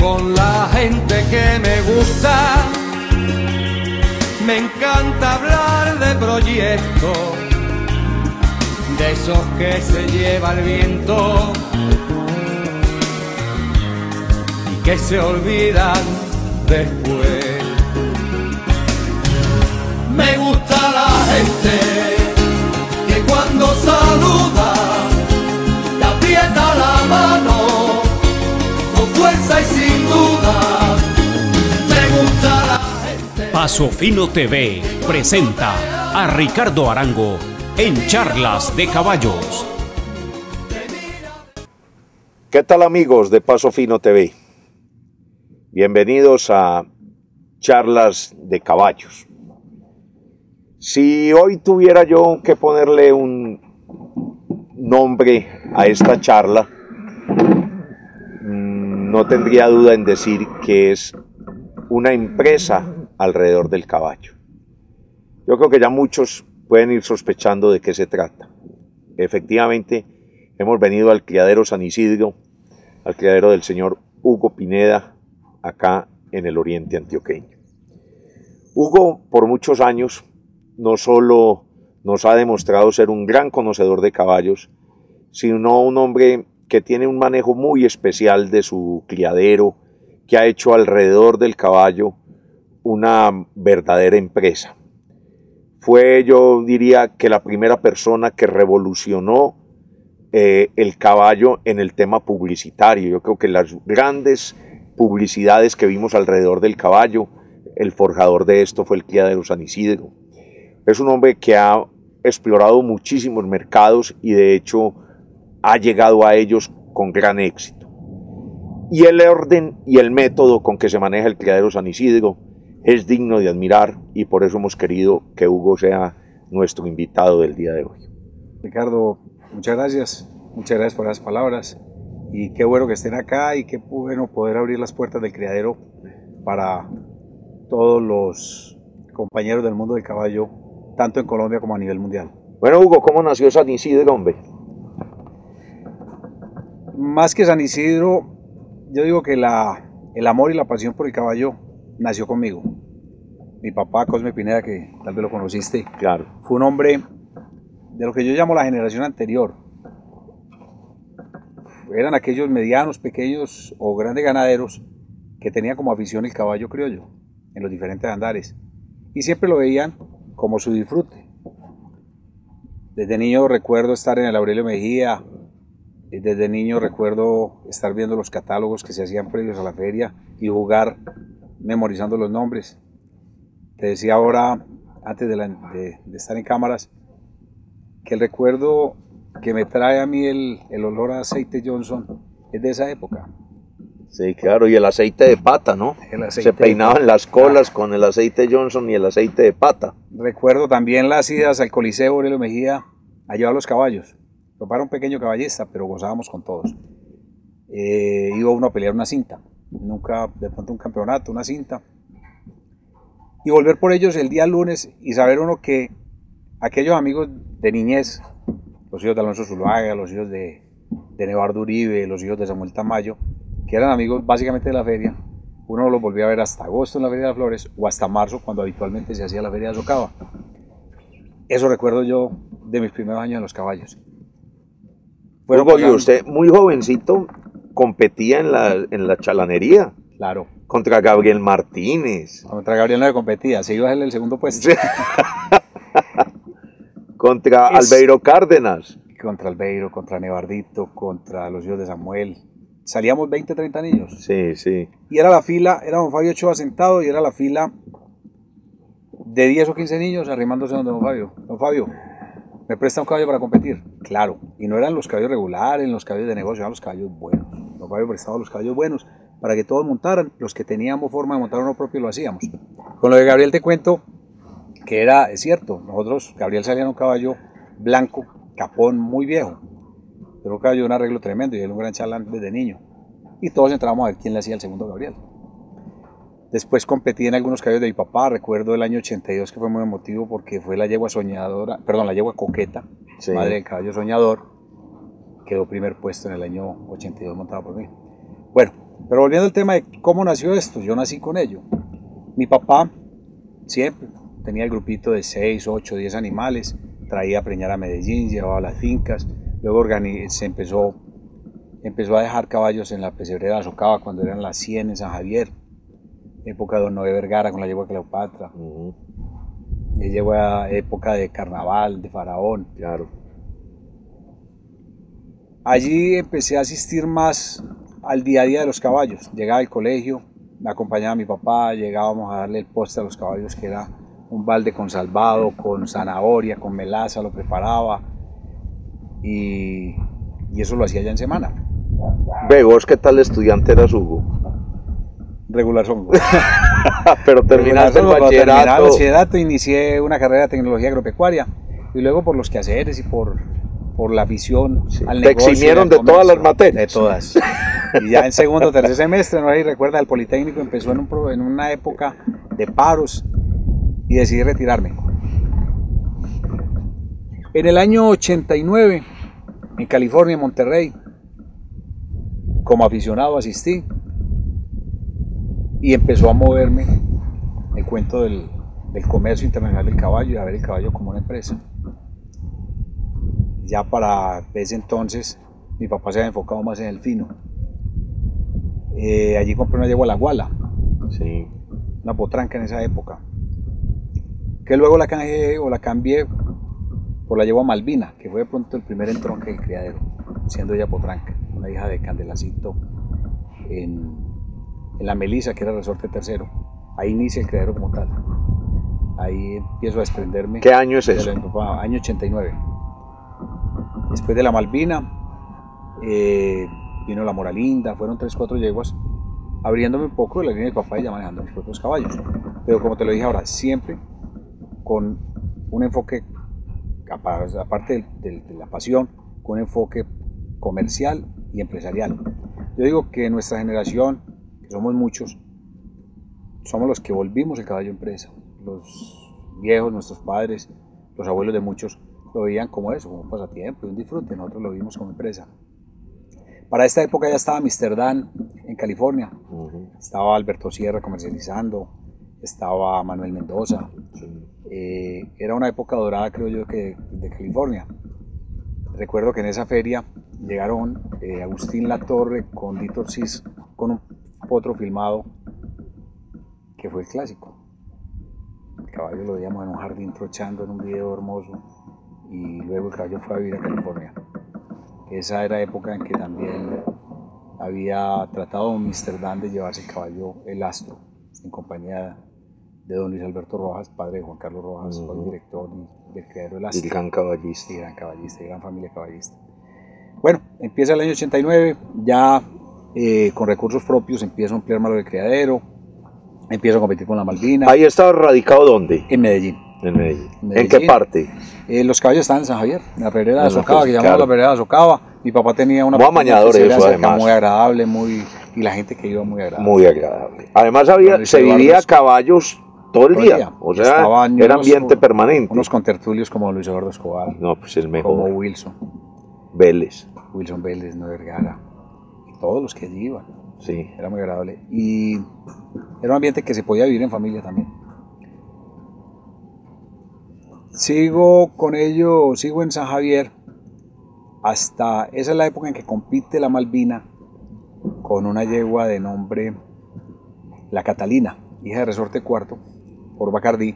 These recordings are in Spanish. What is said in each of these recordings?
con la gente que me gusta. Me encanta hablar de proyectos, de esos que se lleva el viento y que se olvidan después. Me gusta la gente que cuando saluda te aprieta la mano con fuerza y sin duda. Me gusta la gente. Paso Fino TV presenta a Ricardo Arango en Charlas de Caballos. ¿Qué tal, amigos de Paso Fino TV? Bienvenidos a Charlas de Caballos. Si hoy tuviera yo que ponerle un nombre a esta charla, no tendría duda en decir que es una empresa alrededor del caballo. Yo creo que ya muchos pueden ir sospechando de qué se trata. Efectivamente, hemos venido al criadero San Isidro, al criadero del señor Hugo Pineda, acá en el oriente antioqueño. Hugo, por muchos años, no solo nos ha demostrado ser un gran conocedor de caballos, sino un hombre que tiene un manejo muy especial de su criadero, que ha hecho alrededor del caballo una verdadera empresa. Fue, yo diría, que la primera persona que revolucionó el caballo en el tema publicitario. Yo creo que las grandes publicidades que vimos alrededor del caballo, el forjador de esto fue el criadero San Isidro. Es un hombre que ha explorado muchísimos mercados y de hecho ha llegado a ellos con gran éxito. Y el orden y el método con que se maneja el criadero San Isidro es digno de admirar y por eso hemos querido que Hugo sea nuestro invitado del día de hoy. Ricardo, muchas gracias por las palabras y qué bueno que estén acá y qué bueno poder abrir las puertas del criadero para todos los compañeros del mundo del caballo, tanto en Colombia como a nivel mundial. Bueno, Hugo, ¿cómo nació San Isidro, hombre? Más que San Isidro, yo digo que el amor y la pasión por el caballo nació conmigo. Mi papá, Cosme Pineda, que tal vez lo conociste, claro, fue un hombre de lo que yo llamo la generación anterior. Eran aquellos medianos, pequeños o grandes ganaderos que tenían como afición el caballo criollo en los diferentes andares y siempre lo veían como su disfrute. Desde niño recuerdo estar en el Aurelio Mejía, desde niño recuerdo estar viendo los catálogos que se hacían previos a la feria y jugar memorizando los nombres. Te decía ahora, antes de estar en cámaras, que el recuerdo que me trae a mí el olor a aceite Johnson es de esa época. Sí, claro, y el aceite de pata, ¿no? Se peinaban las colas con el aceite Johnson y el aceite de pata. Recuerdo también las idas al Coliseo Aurelio Mejía a llevar los caballos. Yo era un pequeño caballista, pero gozábamos con todos. Iba uno a pelear una cinta, nunca de pronto un campeonato, una cinta. Y volver por ellos el día lunes y saber uno que aquellos amigos de niñez, los hijos de Alonso Zuluaga, los hijos de Nevardo Uribe, los hijos de Samuel Tamayo, que eran amigos básicamente de la feria, uno los volvía a ver hasta agosto en la Feria de las Flores o hasta marzo cuando habitualmente se hacía la Feria de Socava. Eso recuerdo yo de mis primeros años en los caballos. Hugo, y usted muy jovencito competía en la chalanería. Claro. Contra Gabriel Martínez. Contra Gabriel no le competía, se iba a él el segundo puesto. Contra Albeiro Cárdenas. Contra Albeiro, contra Nevardito, contra los hijos de Samuel. Salíamos 20, 30 niños. Sí, sí. Y era la fila, era don Fabio Ochoa sentado y era la fila de 10 o 15 niños arrimándose donde don Fabio. Don Fabio, ¿me presta un caballo para competir? Claro. Y no eran los caballos regulares, los caballos de negocio, eran los caballos buenos. Don Fabio prestaba los caballos buenos para que todos montaran. Los que teníamos forma de montar uno propio lo hacíamos. Con lo de Gabriel te cuento que es cierto. Nosotros, Gabriel salía en un caballo blanco, capón, muy viejo. Pero un caballo de un arreglo tremendo y él un gran chalán desde niño. Y todos entrábamos a ver quién le hacía el segundo Gabriel. Después competí en algunos caballos de mi papá. Recuerdo el año 82 que fue muy emotivo porque fue la yegua soñadora, perdón, la yegua Coqueta, sí, madre del caballo soñador. Quedó primer puesto en el año 82 montada por mí. Bueno, Pero volviendo al tema de cómo nació esto, yo nací con ello. Mi papá siempre tenía el grupito de 6, 8, 10 animales, traía a preñar a Medellín, llevaba a las fincas, luego se empezó a dejar caballos en la pesebrera de Socaba cuando eran las 100 en San Javier, época de Don Noé Vergara con la yegua Cleopatra, llegó a época de carnaval, de faraón. Claro. Allí empecé a asistir más al día a día de los caballos. Llegaba al colegio, me acompañaba mi papá, llegábamos a darle el postre a los caballos, que era un balde con salvado, con zanahoria, con melaza, lo preparaba y eso lo hacía ya en semana. Ve, ¿vos qué tal estudiante eras, Hugo? Regular son. Pero terminaste el bachillerato. Bachillerato, inicié una carrera de tecnología agropecuaria y luego por los quehaceres y por la afición al negocio. Te eximieron de todas las materias. De todas. Y ya en segundo o tercer semestre, no sé si recuerda, el Politécnico empezó en una época de paros y decidí retirarme. En el año 89, en California, en Monterrey, como aficionado asistí y empezó a moverme el cuento del comercio internacional del caballo y a ver el caballo como una empresa. Ya para ese entonces mi papá se había enfocado más en el fino. Allí compré una yegua La Guala, sí, una potranca en esa época, que luego la cambié por la yegua Malvina, que fue de pronto el primer entronque del criadero, siendo ella potranca, una hija de Candelacito en la Melisa, que era resorte tercero. Ahí inicia el criadero como tal. Ahí empiezo a desprenderme. ¿Qué año es eso? Año 89. Después de la Malvina, vino la Moralinda, fueron 3, 4 yeguas, abriéndome un poco de la línea de papá y ya manejando mis propios caballos. Pero como te lo dije ahora, siempre con un enfoque, aparte de la pasión, con un enfoque comercial y empresarial. Yo digo que nuestra generación, que somos muchos, somos los que volvimos el caballo empresa. Los viejos, nuestros padres, los abuelos de muchos, lo veían como eso, como un pasatiempo, un disfrute. Nosotros lo vimos como empresa. Para esta época ya estaba Mr. Dan en California, estaba Alberto Sierra comercializando, estaba Manuel Mendoza. Era una época dorada, creo yo, que de California. Recuerdo que en esa feria llegaron Agustín Latorre con Dito Ortiz con un potro filmado que fue el clásico. El caballo lo veíamos en un jardín trochando en un video hermoso y luego el caballo fue a vivir a California. Esa era época en que también había tratado Mr. Dan de llevarse el caballo El Astro en compañía de don Luis Alberto Rojas, padre de Juan Carlos Rojas, el director del criadero El Astro. Y gran caballista. Y gran caballista, y gran familia caballista. Bueno, empieza el año 89, ya con recursos propios empiezo a ampliar más lo del criadero, empiezo a competir con la Malvina. ¿Ahí estaba radicado dónde? En Medellín. En Medellín. ¿En qué parte? Los caballos estaban en San Javier, en la perrera de Socaba, que llamamos la perrera de Socaba. Mi papá tenía una... Muy amañador eso, además. Muy agradable, y la gente que iba muy agradable. Muy agradable. Además se vivía a caballos todo el día. O sea, era ambiente permanente. Unos contertulios como Luis Eduardo Escobar. No, pues el mejor. Como Wilson Vélez, no Vergara. Y todos los que allí iban. Sí. Era muy agradable. Y era un ambiente que se podía vivir en familia también. Sigo con ello, sigo en San Javier hasta, esa es la época en que compite la Malvina con una yegua de nombre La Catalina, hija de resorte cuarto, por Bacardí,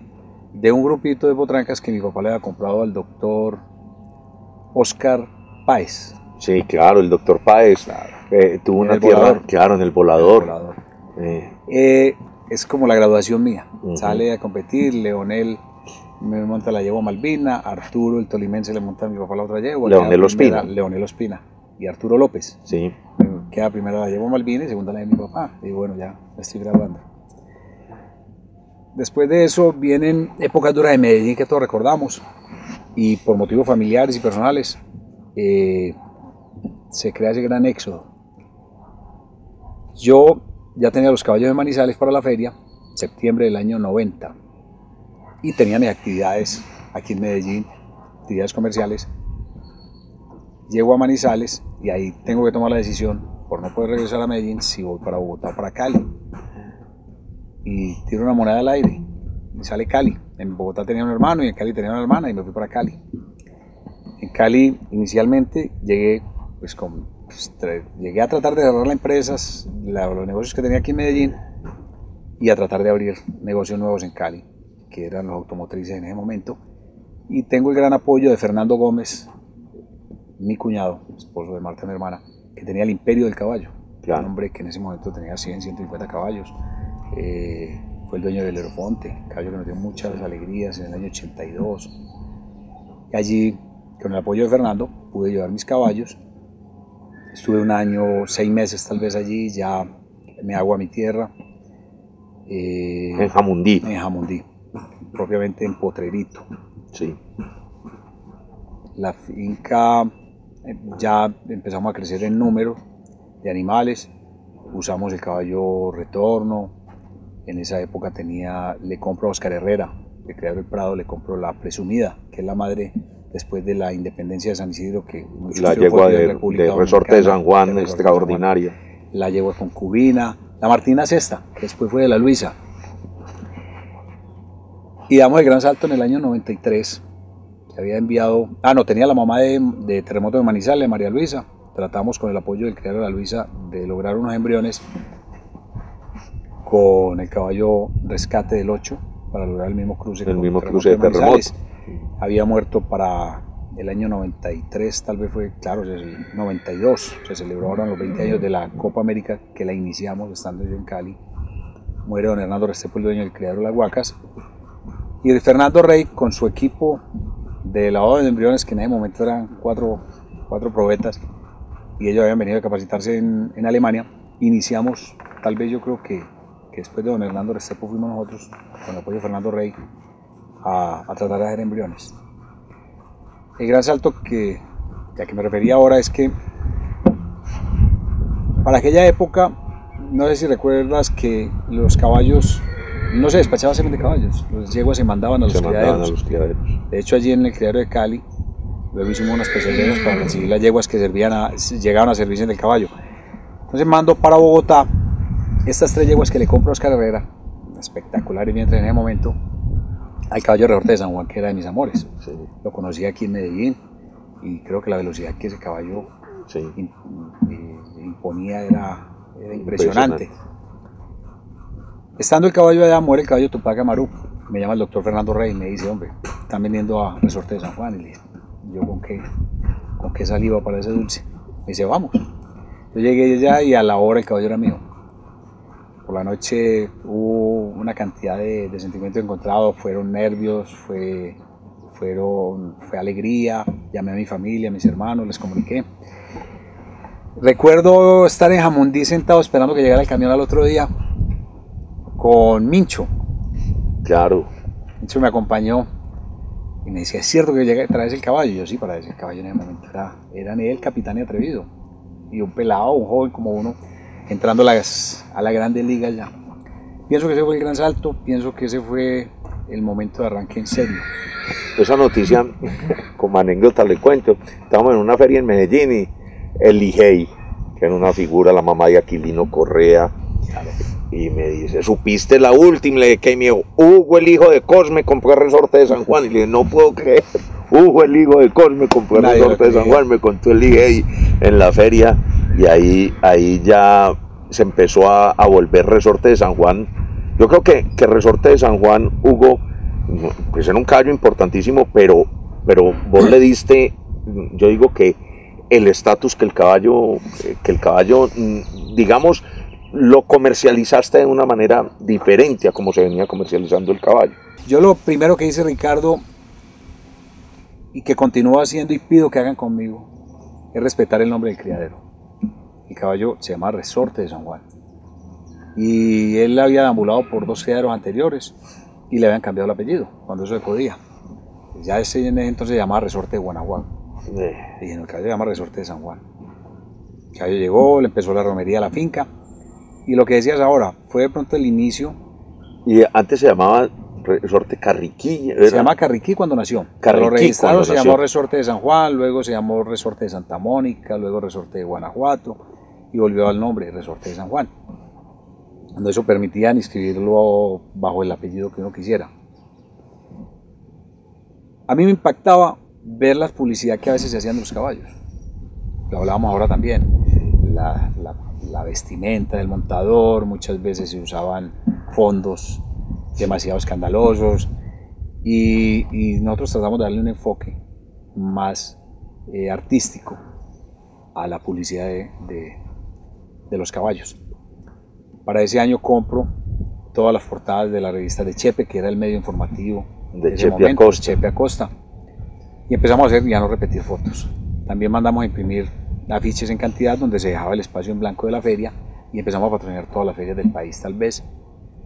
de un grupito de potrancas que mi papá le había comprado al doctor Oscar Páez. Sí, claro, el doctor Páez, claro. Tuvo una tierra, volador. Claro, en el volador. Es como la graduación mía, sale a competir, Leonel me monta la yegua Malvina, Arturo el tolimense le monta a mi papá la otra yegua, Leonel Ospina y Arturo López. Sí. Queda primera la yegua Malvina y segunda la de mi papá. Y bueno, ya la estoy graduando. Después de eso vienen épocas duras de Medellín que todos recordamos, y por motivos familiares y personales se crea ese gran éxodo. Yo ya tenía los caballos de Manizales para la feria, septiembre del año 90, y tenía mis actividades aquí en Medellín, actividades comerciales. Llego a Manizales y ahí tengo que tomar la decisión por no poder regresar a Medellín, si voy para Bogotá o para Cali. Y tiro una moneda al aire y sale Cali. En Bogotá tenía un hermano y en Cali tenía una hermana y me fui para Cali. En Cali inicialmente llegué, llegué a tratar de cerrar las empresas, los negocios que tenía aquí en Medellín y a tratar de abrir negocios nuevos en Cali, que eran los automotrices en ese momento. Y tengo el gran apoyo de Fernando Gómez, mi cuñado, esposo de Marta, mi hermana, que tenía el Imperio del Caballo. Claro. Un hombre que en ese momento tenía 100, 150 caballos. Fue el dueño del Aerofonte, caballo que nos dio muchas alegrías en el año 82. Y allí, con el apoyo de Fernando, pude llevar mis caballos. Estuve un año, 6 meses tal vez allí, ya me hago a mi tierra. En Jamundí. En Jamundí, propiamente en Potrerito. Sí. La finca, ya empezamos a crecer en número de animales. Usamos el caballo retorno. En esa época le compro a Oscar Herrera, de Criadero del Prado, le compro la Presumida, que es la madre después de la independencia de San Isidro, que la yegua de Resorte de San Juan, extraordinaria. La yegua concubina, la Martina Sexta, que después fue de la Luisa. Y damos el gran salto en el año 93, que había enviado, tenía la mamá de Terremoto de Manizales, María Luisa. Tratamos con el apoyo del criadero de la Luisa de lograr unos embriones con el caballo Rescate del 8 para lograr el mismo cruce. El mismo cruce de Terremoto. Había muerto para el año 93, tal vez fue, claro, el 92. Se celebró ahora los 20 años de la Copa América, que la iniciamos estando yo en Cali. Muere don Hernando Restrepo, el dueño del criadero de las Huacas. Y de Fernando Rey, con su equipo de lavado de embriones, que en ese momento eran cuatro probetas, y ellos habían venido a capacitarse en Alemania, iniciamos, tal vez yo creo que después de don Hernando Restrepo fuimos nosotros, con el apoyo de Fernando Rey, a tratar de hacer embriones. El gran salto a que me refería ahora es que para aquella época, no sé si recuerdas que los caballos, no se despachaba semen de caballos, los yeguas se mandaban a los criaderos. De hecho, allí en el criadero de Cali, luego hicimos unas especialidades para recibir las yeguas que llegaban a servirse del caballo. Entonces mando para Bogotá estas 3 yeguas que le compro a Oscar Herrera, espectaculares mientras en ese momento, al caballo Resorte de San Juan, que era de mis amores. Sí. Lo conocí aquí en Medellín y creo que la velocidad que ese caballo imponía era impresionante. Estando el caballo allá, muere el caballo Tupac Amaru. Me llama el doctor Fernando Rey y me dice, hombre, están vendiendo a Resorte de San Juan. Y le dije, ¿yo con qué saliva para ese dulce? Me dice, vamos. Yo llegué allá y a la hora el caballo era mío. Por la noche hubo una cantidad de sentimientos encontrados, fueron nervios, fue alegría, llamé a mi familia, a mis hermanos, les comuniqué. Recuerdo estar en Jamundí sentado esperando que llegara el camión al otro día con Mincho. Claro. Mincho me acompañó y me decía, ¿es cierto que traes el caballo? Y yo, sí, para ese caballo en ese momento era el capitán y atrevido. Y un pelado, un joven como uno, entrando a la Grandes Ligas ya. Pienso que ese fue el gran salto, pienso que ese fue el momento de arranque en serio. Esa noticia, como anécdota le cuento, estábamos en una feria en Medellín y el Lijey, que era una figura, la mamá de Aquilino Correa, claro. Y me dice, ¿supiste la última? Le dije, me dijo, Hugo, el hijo de Cosme, compró el Resorte de San Juan. Y le dije, no puedo creer, Hugo, el hijo de Cosme, compró el Resorte de San Juan. Me contó el Lijey en la feria. Y ahí ya se empezó a volver Resorte de San Juan. Yo creo que Resorte de San Juan, Hugo, pues era un caballo importantísimo, pero vos le diste, yo digo que el estatus que el caballo, digamos, lo comercializaste de una manera diferente a como se venía comercializando el caballo. Yo lo primero que hice, Ricardo, y que continúo haciendo y pido que hagan conmigo, es respetar el nombre del criadero. El caballo se llama Resorte de San Juan. Y él había deambulado por 2 criaderos anteriores y le habían cambiado el apellido, cuando eso se podía. Ya ese entonces se llamaba Resorte de Guanajuato. Y en el caballo se llama Resorte de San Juan. El caballo llegó, le empezó la romería a la finca. Y lo que decías ahora, fue de pronto el inicio. Y antes se llamaba Resorte Carriquí. Se llama Carriquí cuando nació. Lo registraron, se llamó Resorte de San Juan, luego se llamó Resorte de Santa Mónica, luego Resorte de Guanajuato. y volvió al nombre, Resorte de San Juan. Cuando eso permitían inscribirlo bajo el apellido que uno quisiera. A mí me impactaba ver la publicidad que a veces se hacían de los caballos. Lo hablábamos ahora también. La vestimenta del montador, muchas veces se usaban fondos demasiado escandalosos y nosotros tratamos de darle un enfoque más artístico a la publicidad de los caballos. Para ese año compro todas las portadas de la revista de Chepe, que era el medio informativo de ese momento, Acosta. Chepe Acosta. Y empezamos a hacer, ya no repetir fotos. También mandamos a imprimir afiches en cantidad donde se dejaba el espacio en blanco de la feria y empezamos a patrocinar todas las ferias del país, tal vez,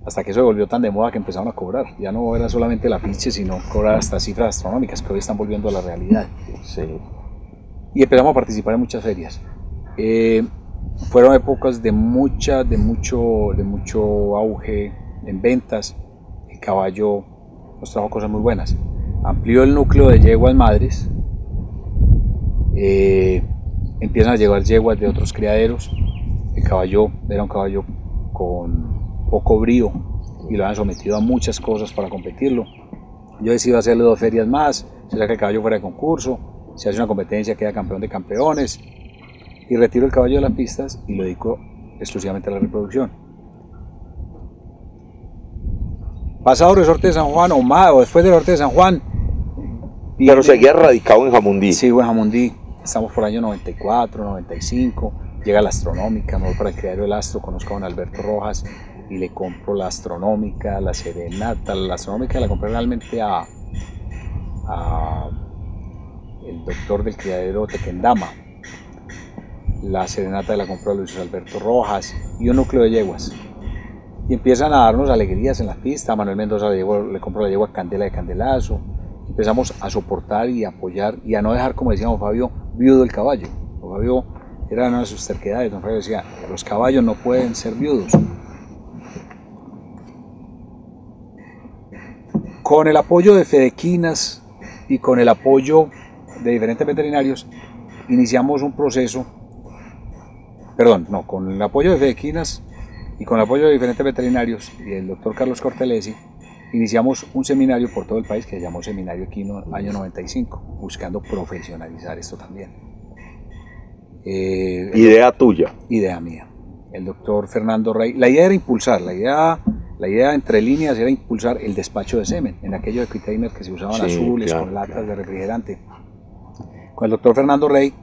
hasta que eso se volvió tan de moda que empezaron a cobrar. Ya no era solamente el afiche, sino cobrar hasta cifras astronómicas que hoy están volviendo a la realidad. Sí. Y empezamos a participar en muchas ferias. Fueron épocas de mucho auge en ventas. El caballo nos trajo cosas muy buenas. Amplió el núcleo de yeguas madres. Empiezan a llegar yeguas de otros criaderos. El caballo era un caballo con poco brío y lo han sometido a muchas cosas para competirlo. Yo decido hacerle 2 ferias más, se saca el caballo fuera de concurso, se hace una competencia, queda campeón de campeones y retiro el caballo de las pistas y lo dedico exclusivamente a la reproducción. Pasado Resorte de San Juan o después del Resorte de San Juan. Pero seguía radicado en Jamundí. Sigo en Jamundí, estamos por el año 94, 95, llega la Astronómica, me voy para el criadero del Astro, conozco a don Alberto Rojas y le compro la Astronómica, la Serenata. La Astronómica la compré realmente a el doctor del criadero Tequendama. La Serenata la compró a Luis Alberto Rojas y un núcleo de yeguas. Y empiezan a darnos alegrías en las pistas. A Manuel Mendoza le compro la yegua Candela de Candelazo. Empezamos a soportar y apoyar y a no dejar, como decía don Fabio, viudo el caballo. Don Fabio era una de sus terquedades. Don Fabio decía, los caballos no pueden ser viudos. Con el apoyo de Fedequinas y con el apoyo de diferentes veterinarios, iniciamos un proceso, con el apoyo de Fedequinas y con el apoyo de diferentes veterinarios y el doctor Carlos Cortelesi, iniciamos un seminario por todo el país que se llamó Seminario Equino año 95, buscando profesionalizar esto también. ¿Idea tuya? Idea mía. El doctor Fernando Rey, la idea era impulsar, la idea entre líneas era impulsar el despacho de semen, en aquellos equitainers que se usaban azules, claro, con latas de refrigerante. Con el doctor Fernando Rey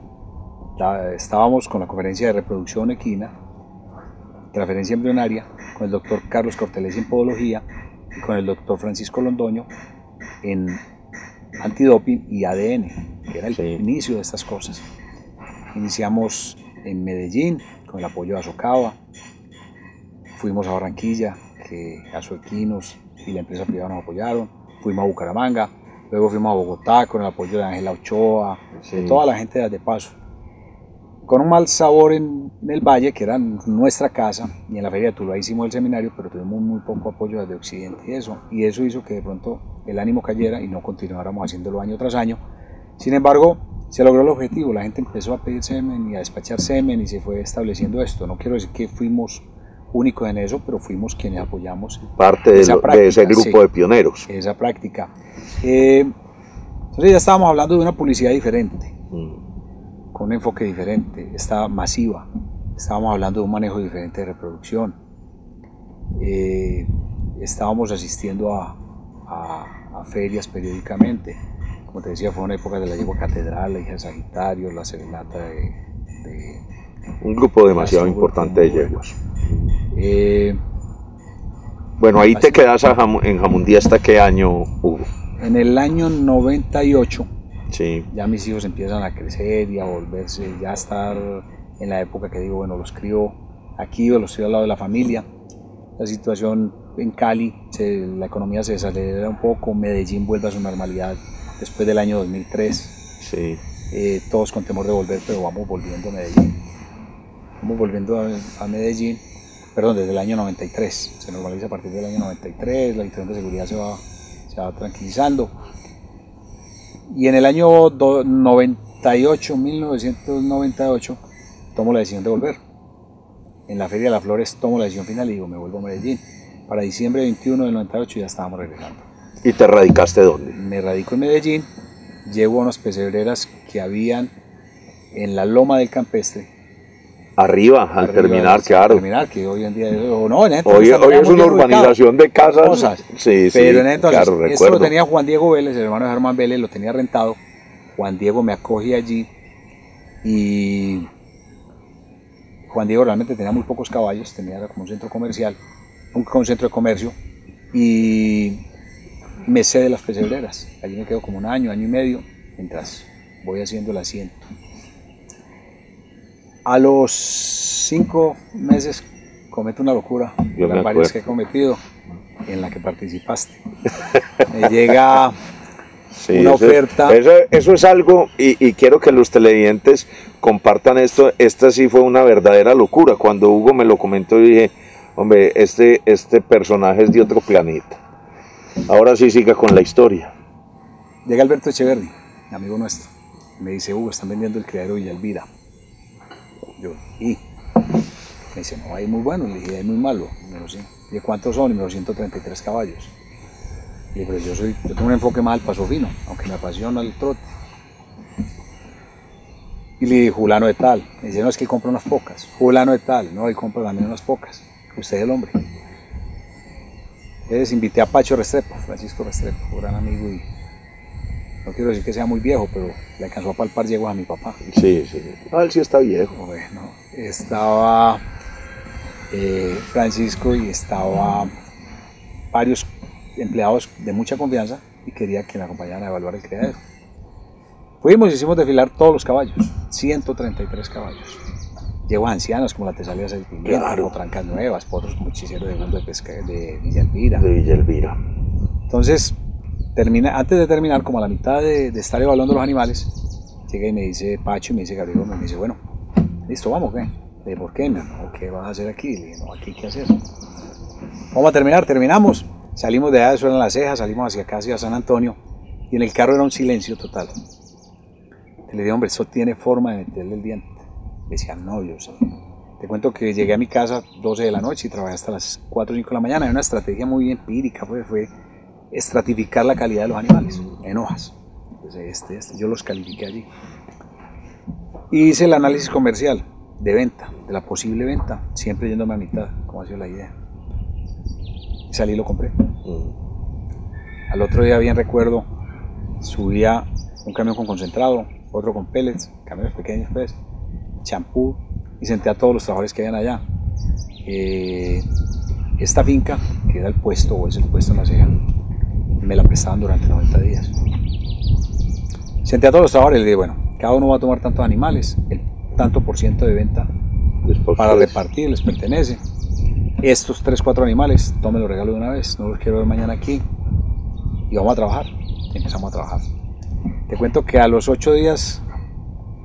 estábamos con la conferencia de reproducción equina, transferencia embrionaria, con el doctor Carlos Cortelesi en podología y con el doctor Francisco Londoño en antidoping y ADN, que era el inicio de estas cosas. Iniciamos en Medellín con el apoyo de Azocava, fuimos a Barranquilla, que Azoequinos y la empresa privada nos apoyaron, fuimos a Bucaramanga, luego fuimos a Bogotá con el apoyo de Ángela Ochoa, de toda la gente de paso, con un mal sabor en el Valle, que era nuestra casa, y en la Feria de Tuluá hicimos el seminario, pero tuvimos muy poco apoyo desde Occidente y eso hizo que de pronto el ánimo cayera y no continuáramos haciéndolo año tras año. Sin embargo, se logró el objetivo, la gente empezó a pedir semen y a despachar semen y se fue estableciendo esto. No quiero decir que fuimos únicos en eso, pero fuimos quienes apoyamos parte de ese grupo de pioneros. Esa práctica. Entonces ya estábamos hablando de una publicidad diferente, con un enfoque diferente, estaba masiva. Estábamos hablando de un manejo diferente de reproducción. Estábamos asistiendo a ferias periódicamente. Como te decía, fue una época de la yegua Catedral, la hija de Sagitario, la Serenata de un grupo demasiado importante de yeguas. Bueno, ahí te quedas en Jamundí ¿hasta qué año, Hugo? En el año 98, sí. Ya mis hijos empiezan a crecer y a volverse, ya a estar en la época que digo, bueno, los crío aquí o los crío al lado de la familia. La situación en Cali, la economía se desacelera un poco, Medellín vuelve a su normalidad después del año 2003. Sí. Todos con temor de volver, pero vamos volviendo a Medellín. Vamos volviendo a Medellín, perdón, desde el año 93. Se normaliza a partir del año 93, la situación de seguridad se va tranquilizando. Y en el año 1998, tomo la decisión de volver. en la Feria de las Flores tomo la decisión final y digo, me vuelvo a Medellín. Para diciembre 21 del 98 ya estábamos regresando. ¿Y te radicaste dónde? Me radico en Medellín, llego a unas pesebreras que habían en la Loma del Campestre. Arriba, al terminar, claro. Al terminar, que hoy en día, o no, en hoy es una urbanización de casas. Cosas. Sí, pero en entonces, claro, esto recuerdo. lo tenía Juan Diego Vélez, el hermano de Germán Vélez, lo tenía rentado. Juan Diego me acoge allí y Juan Diego realmente tenía muy pocos caballos, tenía como un centro comercial, un centro de comercio, y me cede las pesebreras. Allí me quedo como un año, año y medio, mientras voy haciendo el asiento. A los 5 meses cometo una locura, las varias que he cometido, en la que participaste. Me llega una oferta. Eso es algo, y quiero que los televidentes compartan esto. Esta sí fue una verdadera locura. Cuando Hugo me lo comentó, dije, hombre, este personaje es de otro planeta. Ahora sí siga con la historia. Llega Alberto Echeverri, amigo nuestro. Me dice, Hugo, están vendiendo el criadero Villa Elvira. Yo, ¿y? Me dice, no, hay muy bueno. Le dije, hay muy malo. Me dijo, sí. Y dije, ¿cuántos son? Y me dijo, 133 caballos. Le dije, pero yo tengo un enfoque más al paso fino, aunque me apasiona el trote. Y le dije, fulano de tal. Me dice, no, es que él compra unas pocas. Fulano de tal. No, él compra también unas pocas. Usted es el hombre. Entonces invité a Pacho Restrepo, Francisco Restrepo, gran amigo, y no quiero decir que sea muy viejo, pero le alcanzó a palpar yeguas a mi papá. Sí, sí. Ah, él sí está viejo. Bueno, estaba Francisco y estaba varios empleados de mucha confianza y quería que me acompañaran a evaluar el criadero. Fuimos y hicimos desfilar todos los caballos, 133 caballos. Yeguas ancianas como la Tesalia Seis Pimientos, claro. Trancas nuevas, potros como Hechicero de Mundo de Villa Elvira. De Villa Elvira. Entonces, antes de terminar, como a la mitad de estar evaluando los animales, llega y me dice Pacho, y me dice Gabriel, me dice, bueno, listo, vamos, ¿qué? Le dije, ¿por qué, mi hermano? ¿Qué vas a hacer aquí? Le dije, no, aquí hay que hacer. Vamos a terminar, terminamos. Salimos de allá de Suena en las Cejas, salimos hacia acá, hacia San Antonio, y en el carro era un silencio total. Le dije, hombre, eso tiene forma de meterle el diente. Le decía, no, yo sé. Te cuento que llegué a mi casa 12 de la noche y trabajé hasta las 4 o 5 de la mañana. Era una estrategia muy empírica, pues, fue estratificar la calidad de los animales en hojas. Entonces, yo los califiqué allí. Y hice el análisis comercial de venta, de la posible venta, siempre yéndome a mitad, como ha sido la idea. Y salí y lo compré. Al otro día, bien recuerdo, subía un camión con concentrado, otro con pellets, camiones pequeños, pues, champú, y senté a todos los trabajadores que habían allá. Esta finca, que era el puesto, o es el puesto en La Ceja, me la prestaban durante 90 días. Senté a todos los trabajadores y les dije, bueno, cada uno va a tomar tantos animales, el tanto por ciento de venta para repartir les pertenece. Estos 3 o 4 animales, tomen los regalos de una vez, no los quiero ver mañana aquí, y vamos a trabajar. Y empezamos a trabajar. Te cuento que a los 8 días,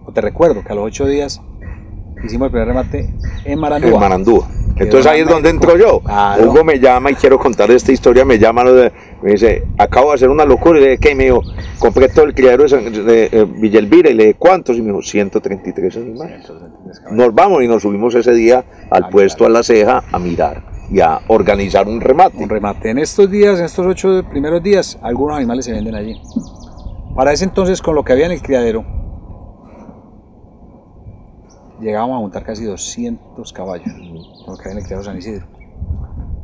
o te recuerdo que a los 8 días hicimos el primer remate en Marandúa. En Marandúa. Entonces ahí es donde entro yo. Claro. Hugo me llama y quiero contar esta historia, me llama, me dice, acabo de hacer una locura, y le dije, ¿qué? Y me dijo, compré todo el criadero de Villa Elvira, y le dije, ¿cuántos? Y me dijo, 133 animales. Nos vamos y nos subimos ese día al puesto a La Ceja a mirar y a organizar un remate. Un remate. En estos días, en estos 8 primeros días, algunos animales se venden allí. Para ese entonces, con lo que había en el criadero, llegábamos a montar casi 200 caballos, con lo que había en el criadero San Isidro.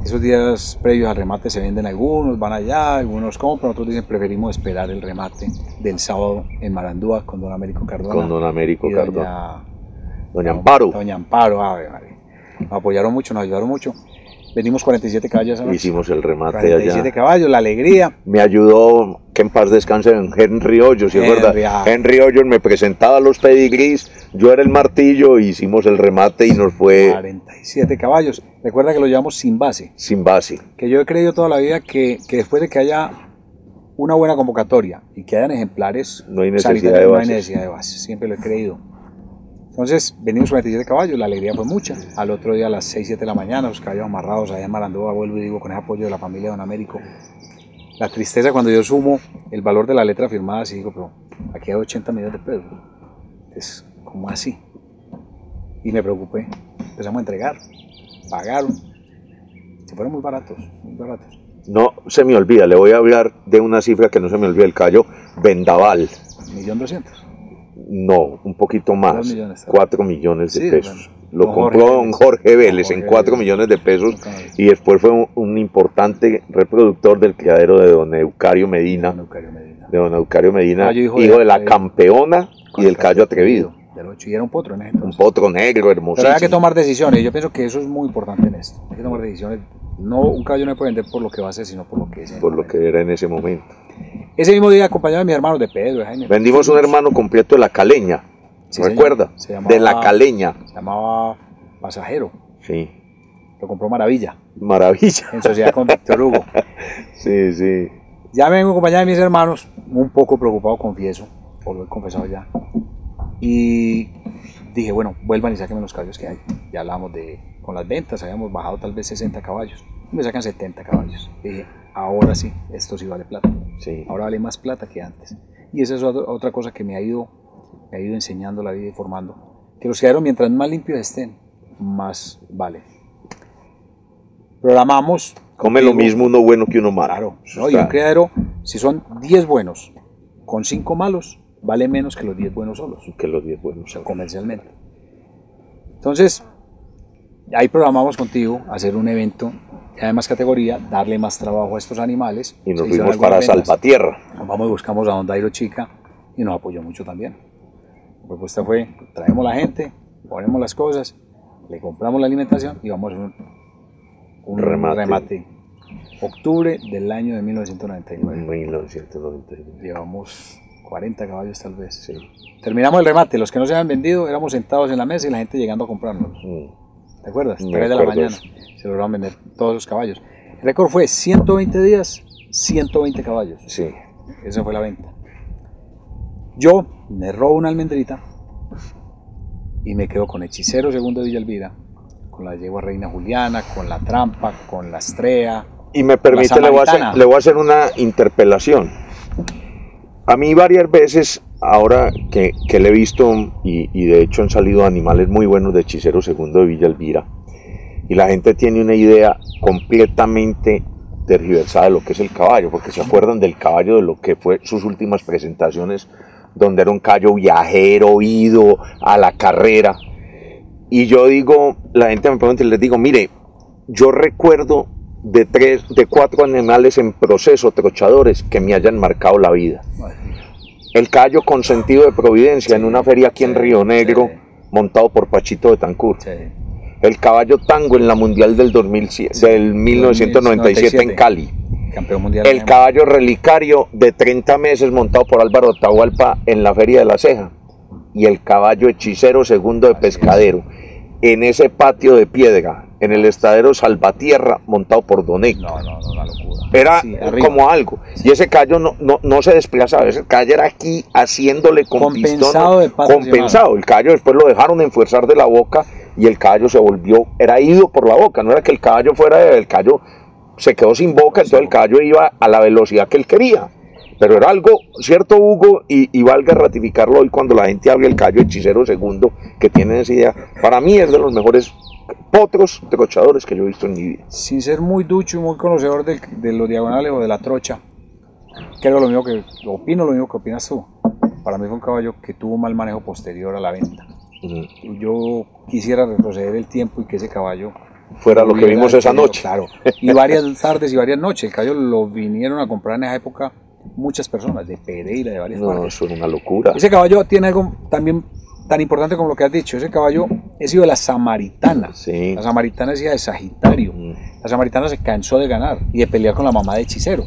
Esos días previos al remate se venden algunos, van allá, algunos compran, otros dicen preferimos esperar el remate del sábado en Marandúa con don Américo Cardona. Con don Américo Cardona. Doña Amparo. Doña Amparo, nos apoyaron mucho, nos ayudaron mucho. Vendimos 47 caballos. Hicimos el remate 47 allá. caballos, la alegría. Me ayudó, que en paz descanse, Henry Hoyos, ¿sí es verdad? Henry Hoyos me presentaba los pedigrís, yo era el martillo, hicimos el remate y nos fue... 47 caballos. Recuerda que lo llevamos sin base. Sin base. Que yo he creído toda la vida que después de que haya una buena convocatoria y que hayan ejemplares, no hay necesidad de base. No hay necesidad de base, siempre lo he creído. Entonces vendimos 47 caballos, la alegría fue mucha. Al otro día a las 6, 7 de la mañana, los caballos amarrados allá en Marandúa, vuelvo y digo, con el apoyo de la familia de don Américo. La tristeza cuando yo sumo el valor de la letra firmada, así digo, pero aquí hay 80 millones de pesos. Es como así. Y me preocupé. empezamos a entregar, pagaron, se fueron muy baratos, muy baratos. No se me olvida, le voy a hablar de una cifra que no se me olvida, el caballo Vendaval. 1.200.000. No, un poquito más, 2 millones, 4 millones de sí, pesos. bueno, Lo don compró Jorge don Jorge Vélez en 4 Vélez. millones de pesos Ok. y después fue un importante reproductor del criadero de don Eucario Medina, Don Eucario Medina. de don Eucario Medina, Caballo hijo de la Atrevido. campeona y del Caballo Atrevido. Del 8, y era un potro en ese Un entonces. potro negro, Pero hermosísimo. hay que tomar decisiones, yo pienso que eso es muy importante en esto. Hay que tomar decisiones. No, un caballo no se puede vender por lo que va a ser, sino por lo que es. Por lo que era en ese momento. Ese mismo día, acompañado de mis hermanos de Pedro, de Jaime. Vendimos un hermano completo de la Caleña, Sí, señor. ¿recuerda? Se llamaba- De la Caleña. Se llamaba Pasajero. Sí, Lo compró Maravilla, maravilla. en sociedad con Víctor Hugo. Sí, sí. Ya me vengo acompañado de mis hermanos, un poco preocupado, confieso, o lo he confesado ya. Y dije, bueno, vuelvan y sáquenme los caballos que hay. Ya hablábamos con las ventas, habíamos bajado tal vez 60 caballos. Y me sacan 70 caballos. Y dije, ahora sí, esto sí vale plata. Sí. Ahora vale más plata que antes. Y esa es otra cosa que me ha ido enseñando la vida y formando. Que los criaderos, mientras más limpios estén, más vale. Programamos. Come lo mismo uno bueno que uno malo. Claro. Eso ¿No? Y está- un criadero, si son 10 buenos con 5 malos, vale menos que los 10 buenos solos, que los 10 buenos. comercialmente. Entonces, ahí programamos contigo hacer un evento de más categoría, darle más trabajo a estos animales. Y nos Se hicieron fuimos algunas para ventas. Salvatierra. Nos vamos y buscamos a don Dairo Chica y nos apoyó mucho también. La propuesta fue, traemos la gente, ponemos las cosas, le compramos la alimentación y vamos a hacer un remate. Octubre del año de 1999. 1999. Llevamos 40 caballos tal vez. Sí. Terminamos el remate, los que no se habían vendido éramos sentados en la mesa y la gente llegando a comprarnos. ¿Te acuerdas? Me 3 de la acuerdo mañana se lograron vender todos los caballos. El récord fue 120 días, 120 caballos. Sí. Esa fue la venta. Yo me robo una almendrita y me quedo con Hechicero Segundo de Villa Elvira, con la yegua Reina Juliana, con la Trampa, con la Estrella. Y me permite, La Samaritana. le voy a hacer una interpelación. A mí varias veces, ahora que le he visto, y de hecho han salido animales muy buenos de Hechicero Segundo de Villa Elvira, y la gente tiene una idea completamente tergiversada de lo que es el caballo, porque se acuerdan del caballo de lo que fue sus últimas presentaciones, donde era un caballo viajero, ido a la carrera. Y yo digo, la gente me pregunta y les digo, mire, yo recuerdo de 4 animales en proceso, trochadores, que me hayan marcado la vida. El caballo Consentido de Providencia en una feria aquí en Río Negro, montado por Pachito Betancur. Sí. El caballo Tango en la Mundial del 1997 en Cali. Campeón mundial. El caballo Relicario de 30 meses montado por Álvaro Atahualpa en la Feria de la Ceja. Y el caballo Hechicero Segundo de Pescadero en ese patio de piedra, en el estadero Salvatierra, montado por Don Héctor. No, una locura. Era Sí, arriba. como algo. Y ese caballo no se desplazaba. Ese caballo era aquí haciéndole con Compensado pistón. de patas Compensado. El caballo después lo dejaron enfuerzar de la boca y el caballo se volvió, era ido por la boca. No era que el caballo el caballo se quedó sin boca, entonces el caballo iba a la velocidad que él quería. Pero era algo, ¿cierto, Hugo? Y valga ratificarlo hoy cuando la gente habla del caballo Hechicero Segundo, que tiene esa idea. Para mí es de los mejores potros trochadores que yo he visto en mi vida. Sin ser muy ducho y muy conocedor de los diagonales o de la trocha, creo opino lo mismo que opinas tú. Para mí fue un caballo que tuvo un mal manejo posterior a la venta. Yo quisiera retroceder el tiempo y que ese caballo fuera lo que vimos esa noche. Claro, y varias tardes y varias noches. El caballo lo vinieron a comprar en esa época muchas personas, de Pereira, de varias No, partes. eso era una locura. Ese caballo tiene algo también tan importante como lo que has dicho. Ese caballo es hijo de la Samaritana. Sí. La Samaritana es hija de Sagitario. La Samaritana se cansó de ganar y de pelear con la mamá de Hechicero,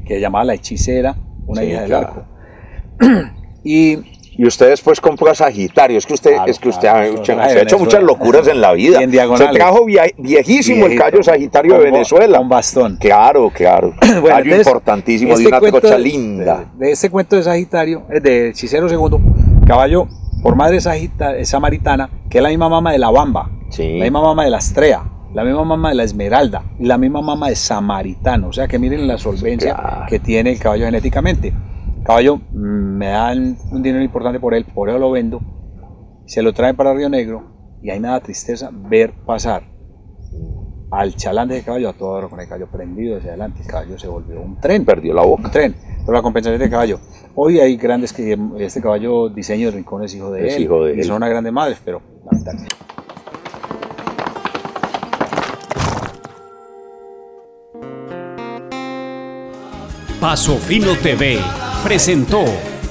que se llamaba la Hechicera, una Sí, hija del claro. arco. Y usted después compró a Sagitario. Es que usted, Claro, usted claro, ha eso hecho, era de usted ha hecho muchas Venezuela. locuras en la vida. Y en Se diagonales. trajo viejísimo el Viejito, caballo Sagitario de con Venezuela. con bastón. Claro. Bueno, Caballo entonces, importantísimo, de este una cuento trocha linda. De ese cuento de Sagitario, de Hechicero Segundo, caballo por madre samaritana, que es la misma mamá de la Bamba, Sí. la misma mamá de la Estrella, la misma mamá de la Esmeralda y la misma mamá de Samaritano. O sea que miren la solvencia Claro. que tiene el caballo genéticamente. Caballo, me dan un dinero importante por él, por eso lo vendo, se lo traen para Río Negro Y ahí me da tristeza ver pasar al chalán de ese caballo a toda hora con el caballo prendido hacia adelante. El caballo se volvió un tren. Perdió la boca. Un tren. Pero la compensación de caballo. Hoy hay grandes que este caballo, Diseño de Rincón, es hijo de él. Hijo de y él. son unas grandes madres, pero lamentablemente. Paso Fino TV presentó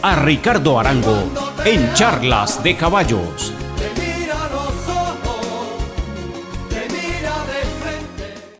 a Ricardo Arango en Charlas de Caballos.